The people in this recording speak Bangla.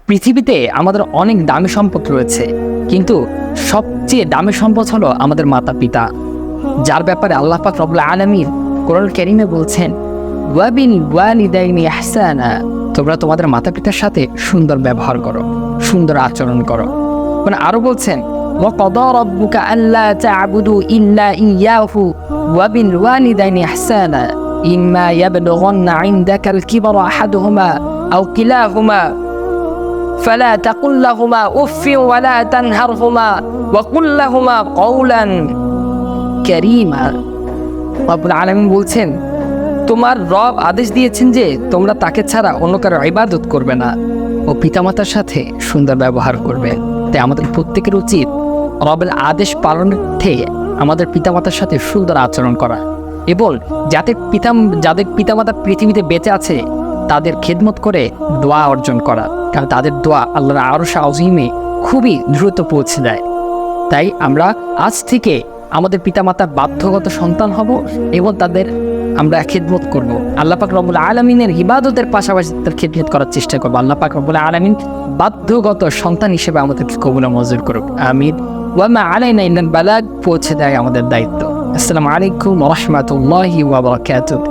পৃথিবীতে আমাদের অনেক দামি সম্পদ রয়েছে, কিন্তু সবচেয়ে দামি সম্পদ হলো আমাদের মাতা পিতা, যার ব্যাপারে আল্লাহ পাক রব্বুল আলামিন কোরআন কারীমে বলছেন ওয়াবিল ওয়ালিদাইনি ইহসানা, তোমরা তোমাদের মাতা পিতার সাথে সুন্দর ব্যবহার করো, সুন্দর আচরণ করো। মানে আরো বলছেন ওয়া ক্বাদা রাব্বুকা আল্লা তা'বুদু ইল্লা ইয়্যাহু ওয়া বিল ওয়ালিদাইনি ইহসানা ইম্মা ইয়াবলুগান্না ইনদাকাল কিবরা আহাদুহুমা আও কিলাহুমা ফালা তাকুল লাহুমা উফফিন ওয়া লা তানহারহুমা ওয়া কুল লাহুমা কওলান কারীমা। রব্বুল আলামিন বলছেন তোমার রব আদেশ দিয়েছেন যে তোমরা তাকে ছাড়া অন্য কারো ইবাদত করবে না ও পিতামাতার সাথে সুন্দর ব্যবহার করবে। তাই আমাদের প্রত্যেকের উচিত রবের আদেশ পালনার্থে আমাদের পিতামাতার সাথে সুন্দর আচরণ করা এবং যাদের পিতামাতা পৃথিবীতে বেঁচে আছে তাদের খেদমত করে দোয়া অর্জন করা, কারণ তাদের দোয়া আল্লাহর আরশ আযীমে খুবই দ্রুত পৌঁছে দেয়। তাই আমরা আজ থেকে আমাদের পিতামাতার বাধ্যগত সন্তান হব এবং তাদের আমরা খেদমত করব। আল্লাহ পাক রব্বুল আলামিনের ইবাদতের পাশাপাশি তার খেদমত করার চেষ্টা করব। আল্লাহ পাক রব্বুল আলামিন বাধ্যগত সন্তান হিসেবে আমাদেরকে কবুল মঞ্জুর করুক, আমিন। ওয়া মা আলাইনা ইল্লাল বালাগ, পৌঁছে দেয় আমাদের দায়িত্ব। আসসালামু আলাইকুম ওয়া রাহমাতুল্লাহি ওয়া বারাকাতুহু।